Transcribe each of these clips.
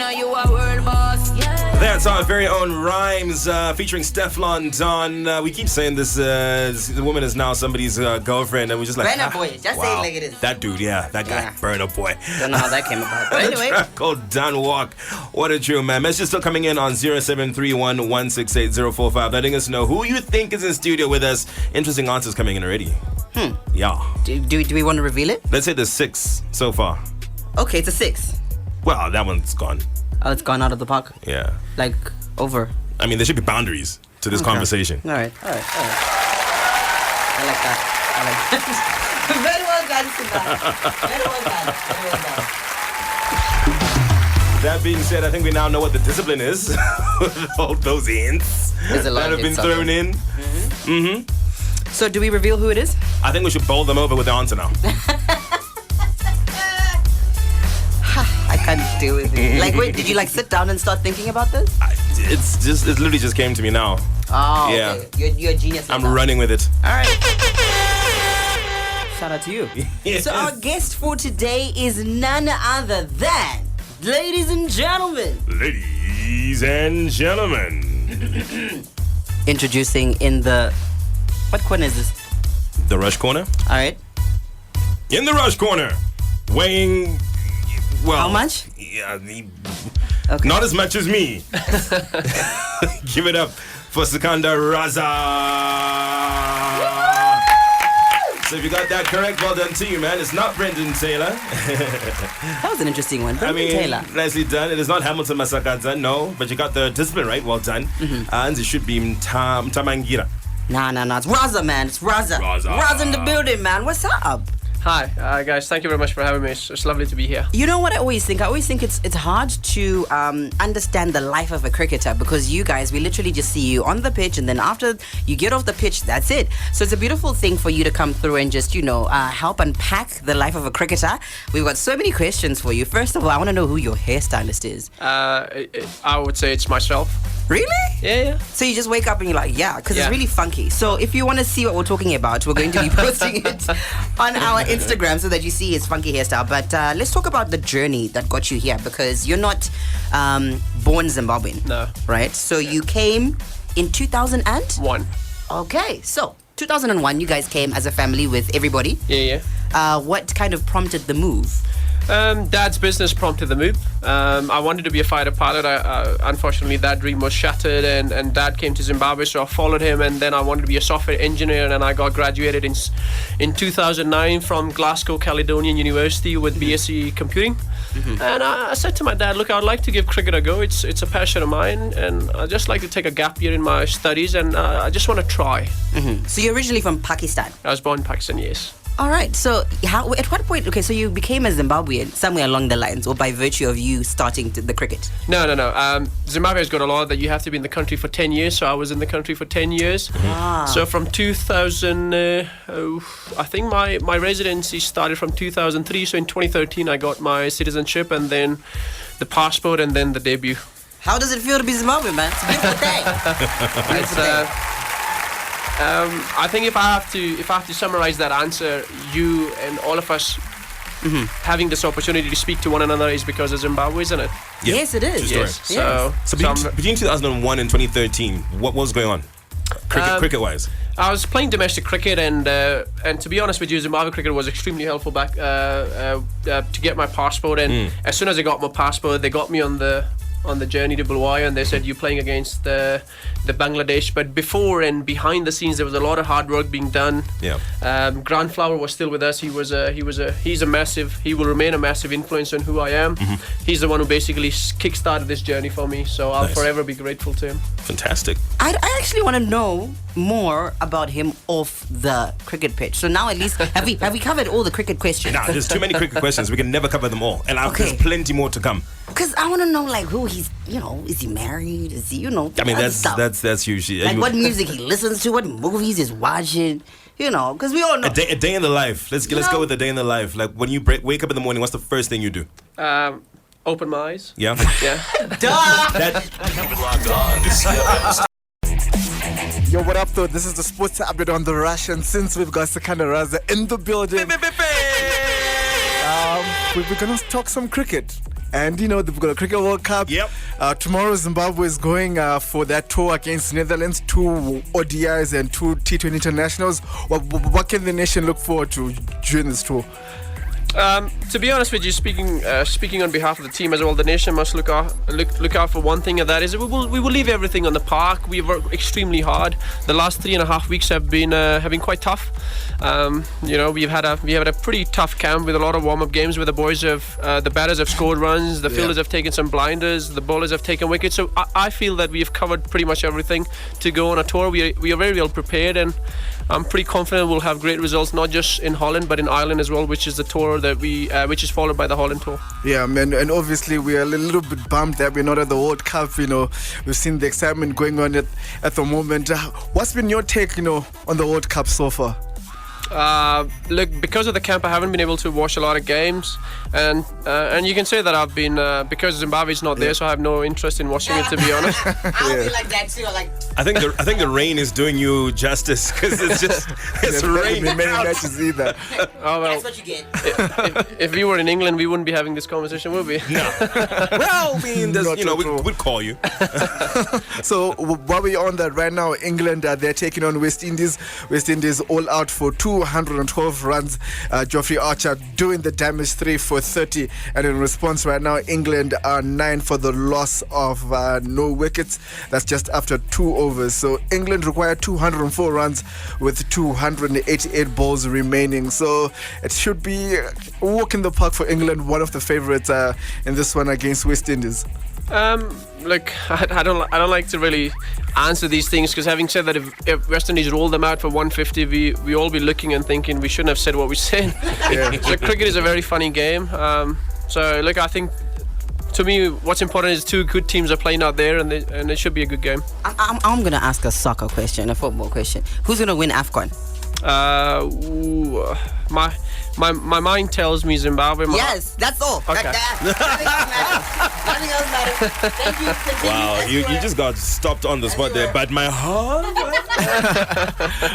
You are world boss. Yeah. That's our very own Rhymes featuring Stefflon Don. We keep saying this woman is now somebody's girlfriend, and we're just like, Burner Boy. Just say it like it is. That dude, that guy, Yeah. Burner Boy. Don't know how that came about. But anyway. Called Don Walk. What a true man. Messages still coming in on 0731-168-045. Letting us know who you think is in studio with us. Interesting answers coming in already. Yeah. Do we want to reveal it? Let's say there's 6 so far. Okay, it's a 6. Well, that one's gone. Oh, it's gone out of the park? Yeah. Like, over? I mean, there should be boundaries to this conversation. All right. I like that. Very well done, Simba. Very well done. That being said, I think we now know what the discipline is. With all those hints There's a lot that have been thrown in. So, do we reveal who it is? I think we should bowl them over with the answer now. I can't deal with it. Like, wait, did you sit down and start thinking about this? It literally just came to me now. Oh, Yeah. Okay. You're a genius. I'm running with it. All right. Shout out to you. Yes. So our guest for today is none other than, ladies and gentlemen, introducing in the, what corner is this? The Rush Corner. All right. In the Rush Corner, weighing, well, How much? Yeah, Okay. not as much as me. Give it up for Sikandar Raza. So if you got that correct, well done to you, man. It's not Brendan Taylor. That was an interesting one. Brendan Taylor. Nicely done. It is not Hamilton Masakadza, no, but you got the discipline right. Well done. And it should be Mtamangira. Nah. It's Raza, man. It's Raza. Raza in the building, man. What's up? Hi, guys. Thank you very much for having me. It's lovely to be here. You know what I always think? I always think it's hard to understand the life of a cricketer because you guys, we literally just see you on the pitch and then after you get off the pitch, that's it. So it's a beautiful thing for you to come through and just, help unpack the life of a cricketer. We've got so many questions for you. First of all, I want to know who your hairstylist is. I would say it's myself. Really? Yeah. So you just wake up and you're like, because it's really funky. So if you want to see what we're talking about, we're going to be posting it on our Instagram so that you see his funky hairstyle. But let's talk about the journey that got you here because you're not born Zimbabwean. No. Right? So you came in 2001. 1. Okay. So 2001, you guys came as a family with everybody. Yeah. What kind of prompted the move? Dad's business prompted the move. I wanted to be a fighter pilot. Unfortunately, that dream was shattered, and Dad came to Zimbabwe, so I followed him. And then I wanted to be a software engineer, and I got graduated in 2009 from Glasgow Caledonian University with BSc Computing. And I said to my dad, "Look, I'd like to give cricket a go. It's a passion of mine, and I just like to take a gap year in my studies, and I just want to try." So you're originally from Pakistan. I was born in Pakistan, yes. All right. So at what point? Okay, so you became a Zimbabwean somewhere along the lines, or by virtue of you starting the cricket? No. Zimbabwe has got a law that you have to be in the country for 10 years. So I was in the country for 10 years. So from 2000, I think my residency started from 2003. So in 2013, I got my citizenship, and then the passport, and then the debut. How does it feel to be Zimbabwean, man? It's a beautiful thing. I think if I have to summarize that answer, you and all of us having this opportunity to speak to one another is because of Zimbabwe, isn't it? Yeah. Yes, it is. True story. Yes. So between 2001 and 2013, what was going on, cricket-wise? I was playing domestic cricket, and to be honest with you, Zimbabwe cricket was extremely helpful back to get my passport. And as soon as I got my passport, they got me on the journey to Bulawayo, and they said you're playing against the Bangladesh. But before and behind the scenes, there was a lot of hard work being done. Grant Flower was still with us. He will remain a massive influence on who I am. He's the one who basically kick-started this journey for me, so I'll forever be grateful to him. Fantastic. I actually want to know more about him off the cricket pitch. So now at least have we covered all the cricket questions? Nah, there's too many cricket questions. We can never cover them all, and there's plenty more to come. Because I want to know who he's, is he married? Is he, I mean, that's usually what music he listens to, what movies he's watching. Because we all know a day in the life. Let's go with a day in the life. Like when you wake up in the morning, what's the first thing you do? Open my eyes. Yeah. Duh. Yo, what up, though? This is the sports update on the Rush, and since we've got Sikandar Raza in the building, we're gonna talk some cricket. And they've got a Cricket World Cup. Yep. Tomorrow Zimbabwe is going for that tour against Netherlands, 2 ODIs and 2 T20 internationals. What can the nation look forward to during this tour? To be honest with you, speaking on behalf of the team as well, the nation must look out for one thing, and that is we will leave everything on the park. We've worked extremely hard. The last 3.5 weeks have been quite tough. We've had a pretty tough camp with a lot of warm-up games where the batters have scored runs, the fielders have taken some blinders, the bowlers have taken wickets. So I feel that we have covered pretty much everything to go on a tour. We are very well prepared, and I'm pretty confident we'll have great results, not just in Holland but in Ireland as well, which is the tour that which is followed by the Holland tour. Yeah, man, and obviously we are a little bit bummed that we're not at the World Cup. We've seen the excitement going on at the moment. What's been your take, on the World Cup so far? Look, because of the camp, I haven't been able to watch a lot of games, and you can say that I've been because Zimbabwe's not there, so I have no interest in watching it, to be honest. I'll be like that too. I think the rain is doing you justice because it's raining. Many matches either. Oh, well, That's what you get. if we were in England, we wouldn't be having this conversation, would we? No. Well, I mean, we'd call you. So while we're on that right now, England, they're taking on West Indies. West Indies all out for 212 runs. Geoffrey Archer doing the damage, 3 for 30. And in response right now, England are 9 for the loss of no wickets. That's just after 2 overs. So England require 204 runs with 288 balls remaining. So it should be a walk in the park for England, one of the favourites in this one against West Indies. Look, I don't like to really answer these things, because having said that, if West Indies roll them out for 150, we all be looking and thinking we shouldn't have said what we said. So cricket is a very funny game. So look, I think to me what's important is 2 good teams are playing out there, and it should be a good game. I'm gonna ask a soccer question, a football question. Who's gonna win AFCON? My mind tells me Zimbabwe. Yes, that's all. Okay. Nothing else matters. Thank you. Continue. Wow, you just got stopped on the spot there. But my heart.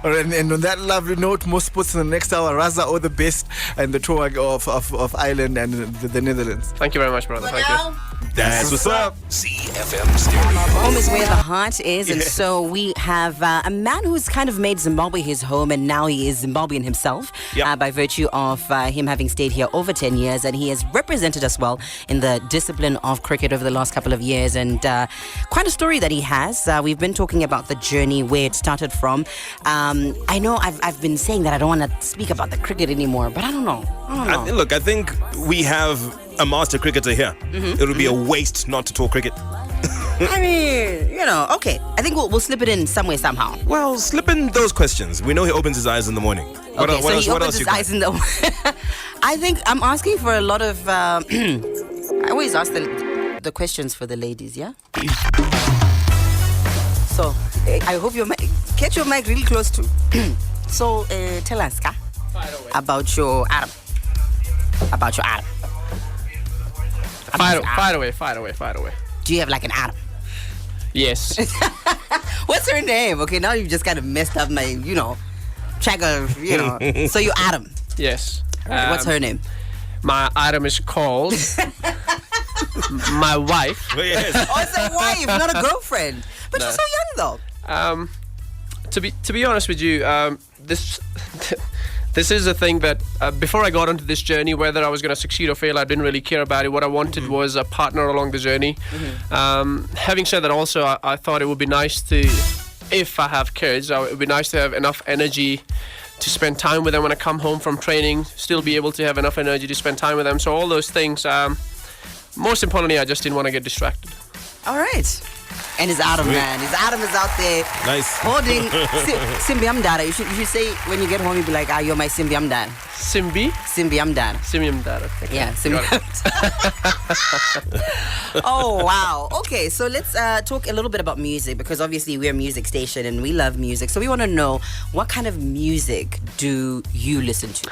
All right, and on that lovely note, more sports in the next hour. Raza, all the best in the tour of Ireland and the Netherlands. Thank you very much, brother. Thank you. That's what's up. ZiFM Stereo. Home is where the heart is, and so we have a man who's kind of made Zimbabwe his home, and now he is Zimbabwean himself by virtue of him having stayed here over 10 years, and he has represented us well in the discipline of cricket over the last couple of years, and quite a story that he has. We've been talking about the journey, where it started from. I know I've been saying that I don't want to speak about the cricket anymore, but I don't know. Look, I think we have a master cricketer here. It would be a waste not to talk cricket. I mean, okay. I think we'll slip it in some way, somehow. Well, slip in those questions. We know he opens his eyes in the morning. What Okay, else? so he What opens else his you eyes in the... I think I'm asking for a lot of... I always ask the questions for the ladies, yeah? So, I hope you get your mic really close to... So, tell us, Ka, about your Adam. About your Adam. Fire away. Do you have like an Adam? Yes. What's her name? Okay, now you've just kind of messed up my, track of, So you Adam. Yes. What's her name? My item is called my wife. Oh, yes. Oh, it's a wife, not a girlfriend. But you're so young, though. To be honest with you, this is a thing that before I got onto this journey, whether I was going to succeed or fail, I didn't really care about it. What I wanted was a partner along the journey. Having said that, also, I thought it would be nice to, if I have kids, it would be nice to have enough energy to spend time with them when I come home from training, still be able to have enough energy to spend time with them. So all those things, most importantly, I just didn't want to get distracted. All right. And his Adam, man. His Adam is out there. Nice. Holding Simbi Amdara. You should say when you get home, you be like, you're my Simbi Amdara. Simbi Amdara. Okay. Yeah, Simbi Amdara. Oh, wow. Okay, so let's talk a little bit about music, because obviously we're a music station and we love music. So we want to know, what kind of music do you listen to?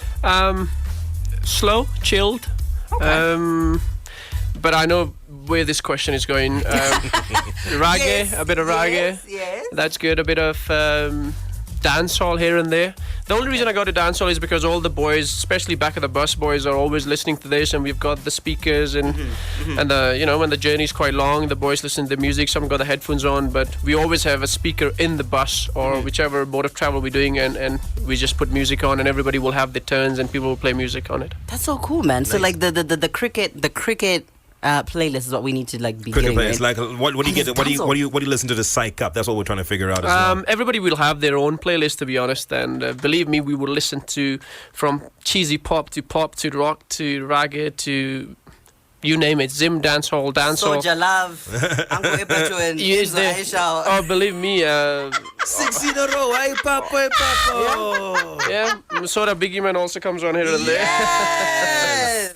Slow, chilled. Okay. But I know where this question is going. Reggae, Yes, a bit of reggae. Yes. That's good. A bit of dancehall here and there. The only reason I got to dancehall is because all the boys, especially back at the bus boys, are always listening to this, and we've got the speakers and and when the journey's quite long, the boys listen to the music. Some got the headphones on, but we always have a speaker in the bus or whichever mode of travel we're doing, and we just put music on, and everybody will have their turns, and people will play music on it. That's so cool, man. So Nice. like the cricket playlist is what we need to like be Cricket getting. players, Right? like what do you get? And What do it's you listen to to psych up? That's what we're trying to figure out as well. Everybody will have their own playlist, to be honest, and believe me, we will listen to from cheesy pop to rock to reggae to you name it, Zim, dancehall. Soldier Love, Uncle Ipacho and Yes, Izo there. Aisha. Oh, believe me, 6 in a row, hey papa, yeah, sort of Biggie Man also comes on here and there. Yes.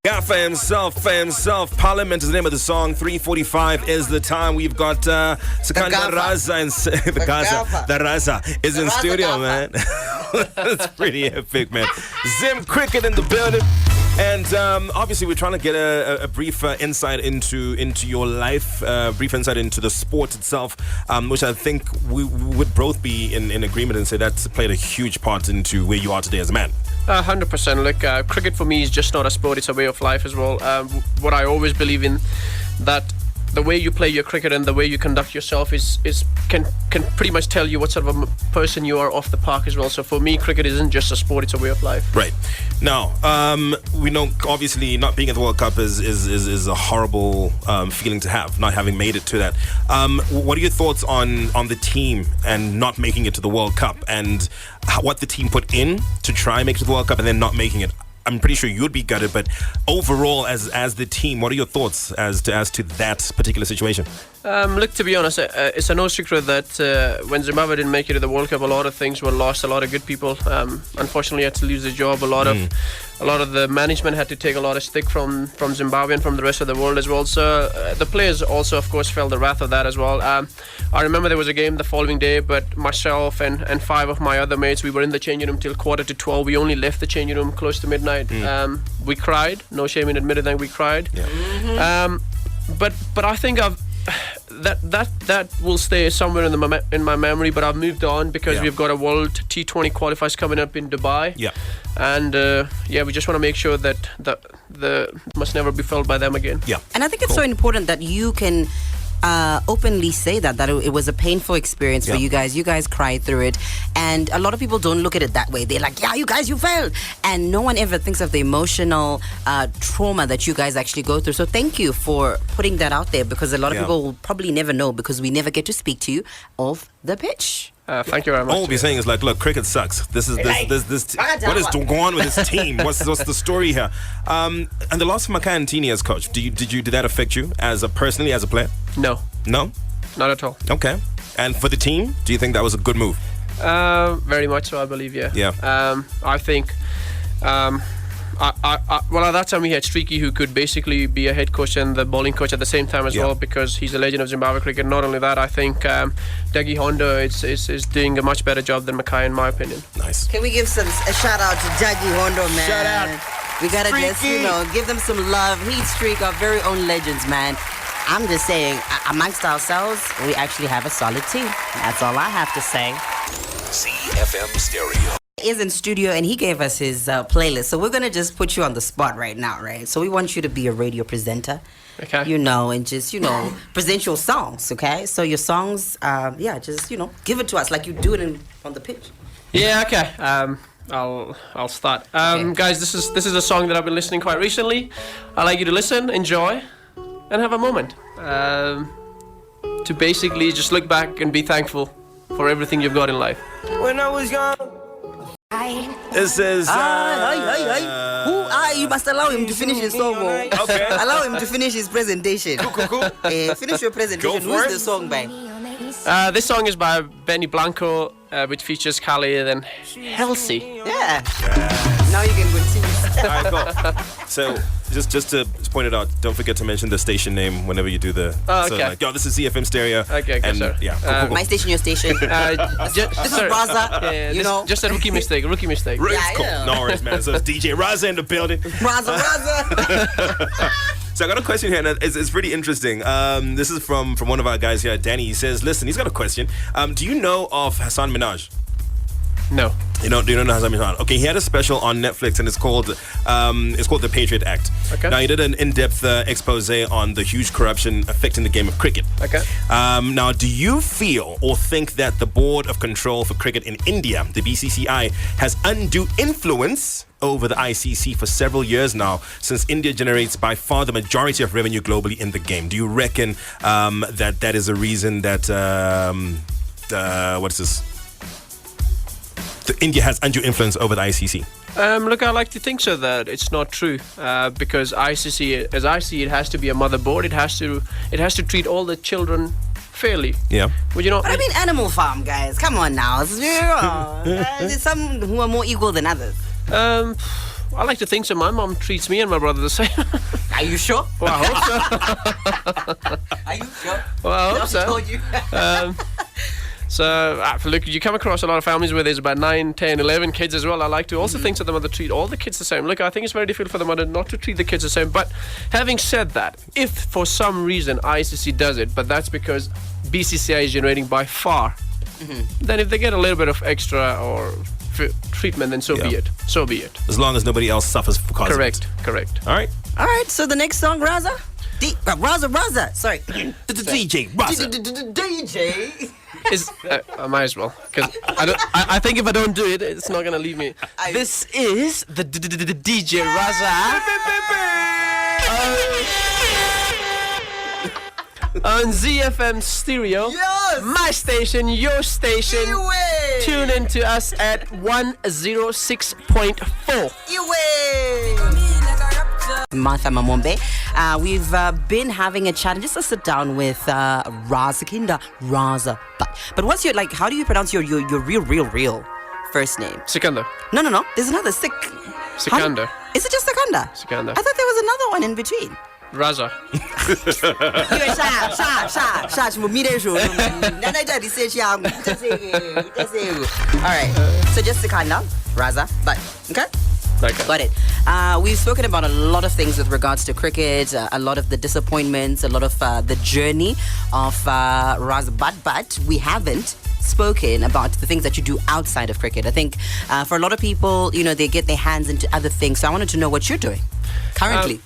Yeah, for himself. Parliament is the name of the song. 3:45 is the time. We've got Sikandar Gaffer. Raza and the Raza is in Raza studio, Gaffer. man. That's pretty epic, man. Zim Cricket in the building. And obviously, we're trying to get a brief insight into your life, brief insight into the sport itself, which I think we would both be in agreement and say that's played a huge part into where you are today as a man. 100%. Look, cricket for me is just not a sport; it's a way of life as well. What I always believe in, that the way you play your cricket and the way you conduct yourself can pretty much tell you what sort of a person you are off the park as well. So for me, cricket isn't just a sport; it's a way of life. Right. Now, we know obviously not being at the World Cup is a horrible feeling to have, not having made it to that. What are your thoughts on the team and not making it to the World Cup, and what the team put in to try and make it to the World Cup and then not making it? I'm pretty sure you'd be gutted, but overall, as the team, what are your thoughts as to that particular situation? Look, to be honest, it's a no secret that when Zimbabwe didn't make it to the World Cup, a lot of things were lost. A lot of good people, unfortunately, had to lose their job. A lot of the management had to take a lot of stick from Zimbabwe and from the rest of the world as well. So the players also, of course, felt the wrath of that as well. I remember there was a game the following day, but myself and 5 of my other mates, we were in the changing room till 11:45. We only left the changing room close to midnight. We cried. No shame in admitting that we cried. Yeah. But I think that will stay somewhere in my memory. But I've moved on because we've got a World T20 qualifiers coming up in Dubai. Yeah. And we just want to make sure that the must never be felt by them again. Yeah. And I think it's so important that you can openly say that it was a painful experience for you guys. You guys cried through it, and a lot of people don't look at it that way. They're like, yeah, you guys, you failed, and no one ever thinks of the emotional trauma that you guys actually go through. So thank you for putting that out there, because a lot of people will probably never know, because we never get to speak to you off the pitch. Thank you very much. All we'll be saying is like, look, cricket sucks. This what is going on with this team? What's the story here? And the loss of Makai and Tini as coach, did that affect you personally as a player? No, No? not at all. Okay. And for the team, do you think that was a good move? Very much so, I believe. Yeah. Yeah. I think. Well, at that time we had Streaky, who could basically be a head coach and the bowling coach at the same time as well, because he's a legend of Zimbabwe cricket. Not only that, I think Dougie Hondo is doing a much better job than Makai, in my opinion. Nice. Can we give a shout out to Dougie Hondo, man? Shout out. We gotta just, Streaky. give them some love. Heat Streak, our very own legends, man. I'm just saying, amongst ourselves, we actually have a solid team. That's all I have to say. ZiFM Stereo. He is in studio and he gave us his playlist. So we're gonna just put you on the spot right now, right? So we want you to be a radio presenter. Okay. And just, present your songs, okay? So your songs, just, give it to us like you do it on the pitch. Yeah. Okay. I'll start. Okay. Guys, this is a song that I've been listening quite recently. I'd like you to listen, enjoy, and have a moment to basically just look back and be thankful for everything you've got in life. When I was young. This is. You must allow him to finish his song. Okay. Allow him to finish his presentation. Cool. Finish your presentation. Go for Who's it. the song by? This song is by Benny Blanco, which features Khalid and Halsey. Yeah. Now you can continue. All right, go. So, just to point it out, don't forget to mention the station name whenever you do the. Oh, So, okay. like, yo, this is ZiFM Stereo. Okay, and sir. yeah, cool. My station, your station. This is Raza. Yeah, just a rookie mistake. It's cool. yeah. No worries, man. So it's DJ Raza in the building. Raza. So I got a question here, and it's pretty interesting. This is from one of our guys here, Danny. He says, listen, he's got a question. Do you know of Hassan Minhaj? No. Do you know Hassan Minhaj? Okay, he had a special on Netflix, and it's called The Patriot Act. Okay. Now, he did an in-depth expose on the huge corruption affecting the game of cricket. Okay. Now, do you feel or think that the Board of Control for Cricket in India, the BCCI, has undue influence over the ICC for several years now, since India generates by far the majority of revenue globally in the game? Do you reckon that is a reason that India has undue influence over the ICC? Look, I like to think so that it's not true, because ICC, as I see it, has to be a mother board. It has to treat all the children fairly. Yeah. Would you not? But I mean, Animal Farm, guys. Come on now. There's some who are more equal than others. I like to think so. My mom treats me and my brother the same. Are you sure? Well, I hope so. Are you sure? Well, I hope so. Told you. So, look, you come across a lot of families where there's about 9, 10, 11 kids as well. I like to also think that the mother treat all the kids the same. Look, I think it's very difficult for the mother not to treat the kids the same. But having said that, if for some reason ICC does it, but that's because BCCI is generating by far, then if they get a little bit of extra or treatment, then so be it. So be it. As long as nobody else suffers because of it. Correct. All right. All right, so the next song, Raza. Raza. Sorry. DJ Raza. DJ. I might as well, because I think if I don't do it, it's not gonna leave me. This is the DJ Raza on ZiFM Stereo. Yes. My station, your station. Iwe. Tune in to us at 106.4. Martha Mamombe. We've been having a chat and just a sit down with Sikandar Raza. But what's your, like, how do you pronounce your real first name? Sikandar. No. There's another Sikandar. Is it just Sikandar? Sikandar. I thought there was another one in between. Raza. Alright, so just Sikandar Raza, but okay? Okay. Got it. We've spoken about a lot of things with regards to cricket, a lot of the disappointments, a lot of the journey of Raza, but we haven't spoken about the things that you do outside of cricket. I think for a lot of people, they get their hands into other things. So I wanted to know what you're doing currently.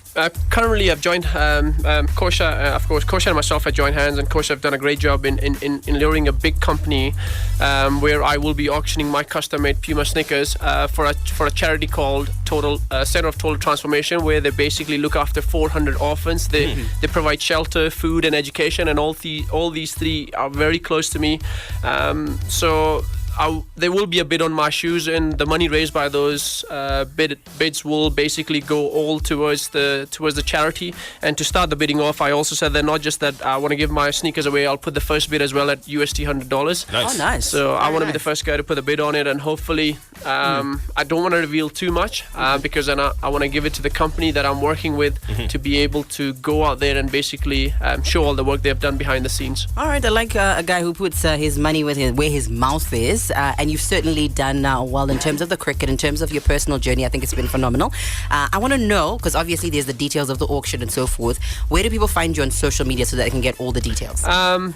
Currently, I've joined Kosha. Of course, Kosha and myself have joined hands, and Kosha have done a great job in luring a big company where I will be auctioning my custom-made Puma sneakers for a charity called Center of Total Transformation, where they basically look after 400 orphans. They provide shelter, food, and education, and all these three are very close to me. So there will be a bid on my shoes, and the money raised by those bids will basically go all towards the charity. And to start the bidding off, I also said that not just that I want to give my sneakers away, I'll put the first bid as well at USD $100. Nice. Oh, nice. So I want to be the first guy to put a bid on it, and hopefully I don't want to reveal too much because then I want to give it to the company that I'm working with to be able to go out there and basically show all the work they've done behind the scenes. All right, I like a guy who puts his money where his mouth is, and you've certainly done well in terms of the cricket, in terms of your personal journey. I think it's been phenomenal. I want to know, because obviously there's the details of the auction and so forth, where do people find you on social media so that they can get all the details?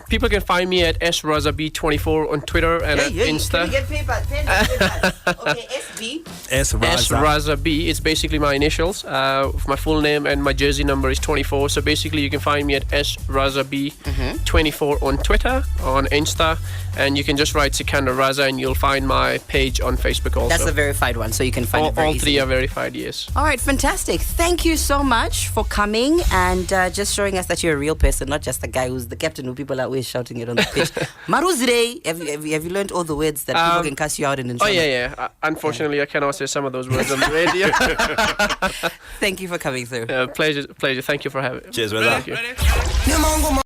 People can find me at SRazaB24 on Twitter and at Insta. Can we get paper? Okay, SB. SRazaB. It's basically my initials, my full name, and my jersey number is 24. So basically you can find me at SRazaB24 on Twitter, on Insta, and you can just write Sikandar Raza and you'll find my page on Facebook also. That's a verified one, so you can find it very all three easily. are verified, yes. All right, fantastic. Thank you so much for coming and just showing us that you're a real person, not just a guy who's the captain who people are always shouting it on the pitch. Maruzre, have you learned all the words that people can cuss you out in? Oh, yeah. Unfortunately, I cannot say some of those words on the radio. Thank you for coming through. Pleasure. Thank you for having me. Cheers, brother. Thank you.